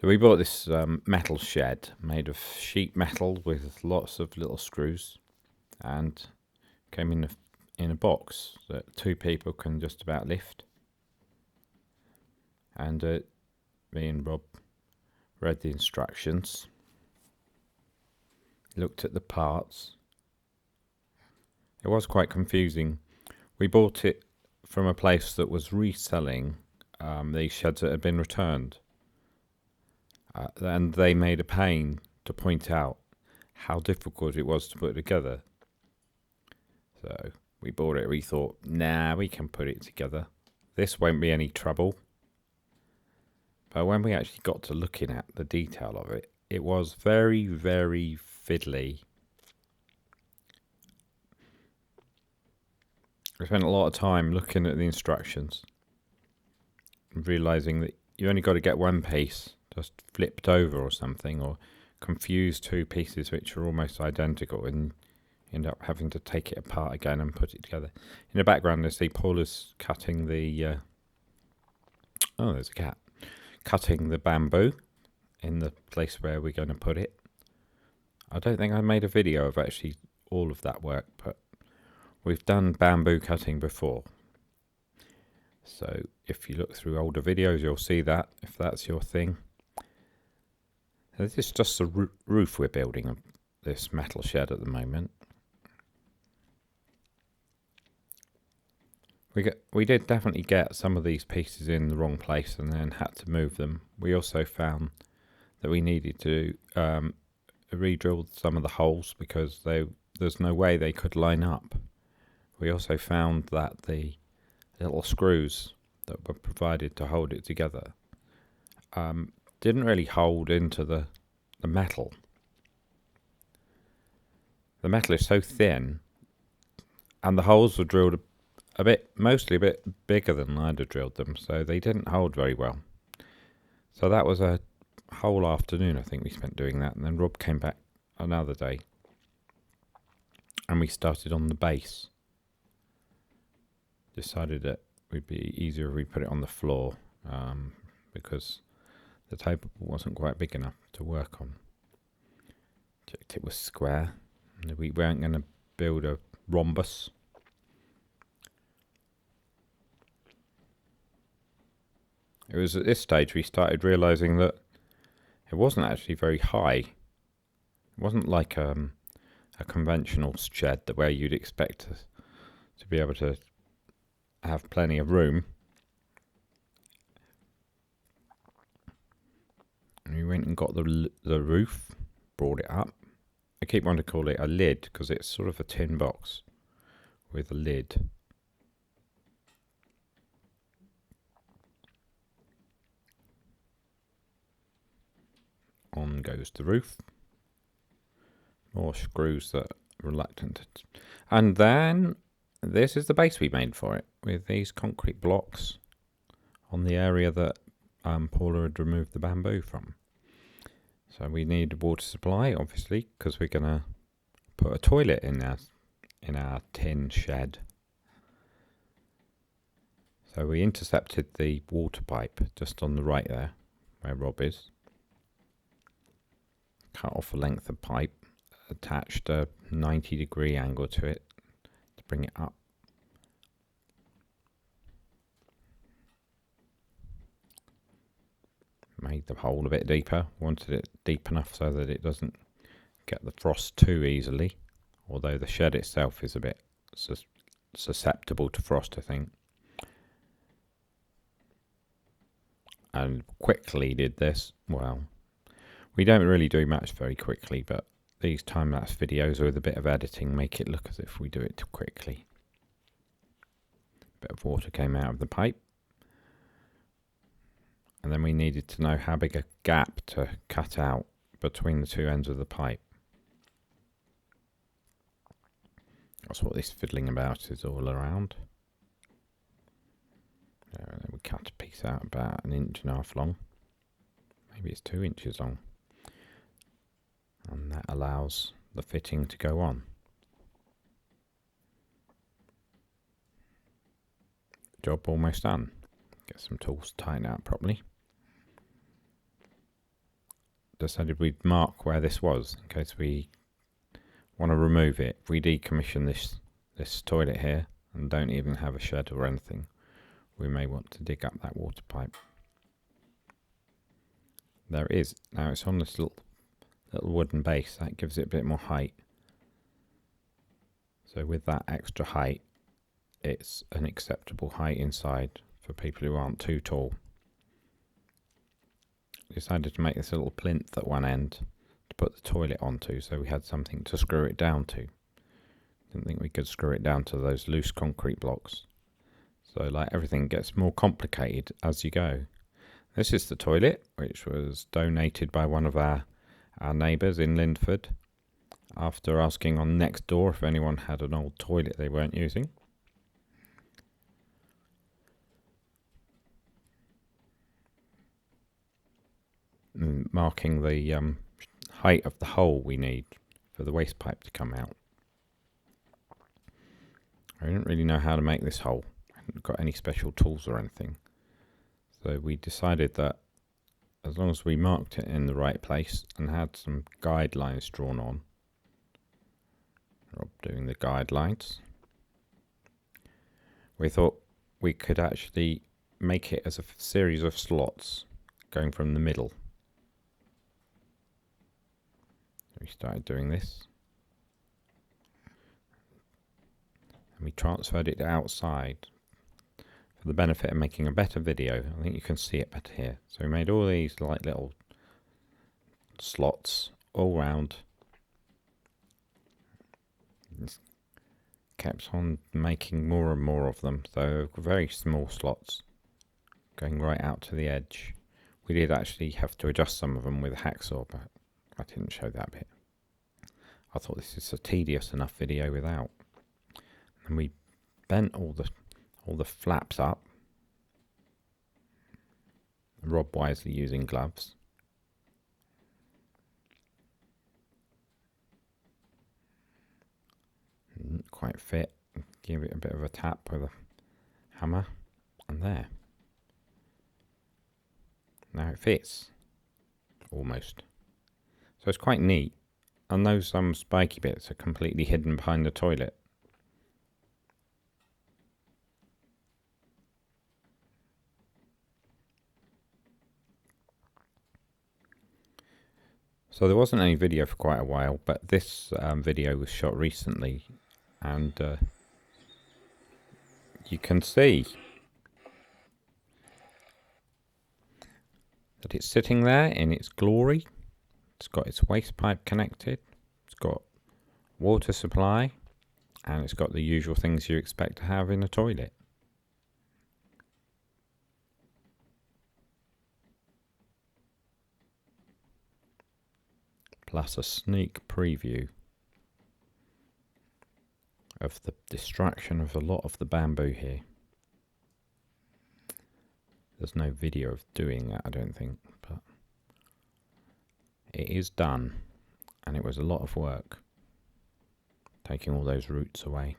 So we bought this metal shed made of sheet metal with lots of little screws, and came in a box that two people can just about lift. And me and Rob read the instructions, looked at the parts. It was quite confusing. We bought it from a place that was reselling these sheds that had been returned. And they made a pain to point out how difficult it was to put together. So we bought it, we thought, nah, we can put it together. This won't be any trouble. But when we actually got to looking at the detail of it, it was very, very fiddly. I spent a lot of time looking at the instructions and realising that you only got to get one piece just flipped over or something, or confuse two pieces which are almost identical, and end up having to take it apart again and put it together. In the background, I see Paul is cutting the... oh, there's a cat. Cutting the bamboo in the place where we're going to put it. I don't think I made a video of actually all of that work, but we've done bamboo cutting before. So if you look through older videos, you'll see that, if that's your thing. This is just the roof we're building of this metal shed at the moment. We did definitely get some of these pieces in the wrong place and then had to move them. We also found that we needed to re-drill some of the holes because there's no way they could line up. We also found that the little screws that were provided to hold it together didn't really hold into the metal. The metal is so thin, and the holes were drilled mostly a bit bigger than I'd have drilled them, so they didn't hold very well. So that was a whole afternoon, I think, we spent doing that, and then Rob came back another day, and we started on the base. Decided that it would be easier if we put it on the floor, because the table wasn't quite big enough to work on. Checked it was square, and we weren't going to build a rhombus. It was at this stage we started realising that it wasn't actually very high. It wasn't like a conventional shed where you'd expect to be able to have plenty of room. And we went and got the roof, brought it up. I keep wanting to call it a lid because it's sort of a tin box with a lid. On goes the roof. More screws that are reluctant. And then this is the base we made for it, with these concrete blocks on the area that Paula had removed the bamboo from. So we need a water supply, obviously, because we're going to put a toilet in our tin shed. So we intercepted the water pipe just on the right there, where Rob is. Cut off a length of pipe, attached a 90-degree angle to it to bring it up. Made the hole a bit deeper, wanted it deep enough so that it doesn't get the frost too easily, although the shed itself is a bit susceptible to frost, I think. And quickly did this. Well, we don't really do much very quickly, but these time-lapse videos with a bit of editing make it look as if we do it too quickly. A bit of water came out of the pipe. And then we needed to know how big a gap to cut out between the two ends of the pipe. That's what this fiddling about is all around. Then we cut a piece out about 1.5 inches long. Maybe it's 2 inches long. And that allows the fitting to go on. Job almost done. Get some tools to tighten out properly. decided we'd mark where this was in case we want to remove it. If we decommission this toilet here and don't even have a shed or anything, we may want to dig up that water pipe. There it is. Now it's on this little wooden base. That gives it a bit more height. So with that extra height, it's an acceptable height inside for people who aren't too tall. Decided to make this little plinth at one end to put the toilet onto, so we had something to screw it down to. Didn't think we could screw it down to those loose concrete blocks. So like everything gets more complicated as you go. This is the toilet, which was donated by one of our neighbours in Lindford after asking on next door if anyone had an old toilet they weren't using. Marking the height of the hole we need for the waste pipe to come out. I didn't really know how to make this hole. I hadn't got any special tools or anything. So we decided that as long as we marked it in the right place and had some guidelines drawn on, Rob doing the guidelines, we thought we could actually make it as a series of slots going from the middle. We started doing this and we transferred it outside for the benefit of making a better video. I think you can see it better here. So we made all these like little slots all round. Just kept on making more and more of them, so very small slots going right out to the edge. We did actually have to adjust some of them with a hacksaw, but I didn't show that bit. I thought this is a tedious enough video without. And we bent all the flaps up. Rob wisely using gloves. Didn't quite fit. Give it a bit of a tap with a hammer, and there. Now it fits. Almost. So it's quite neat. And those spiky bits are completely hidden behind the toilet. So there wasn't any video for quite a while, but this video was shot recently, and you can see that it's sitting there in its glory. It's got its waste pipe connected, it's got water supply, and it's got the usual things you expect to have in a toilet. Plus a sneak preview of the destruction of a lot of the bamboo here. There's no video of doing that, I don't think, but it is done, and it was a lot of work taking all those roots away.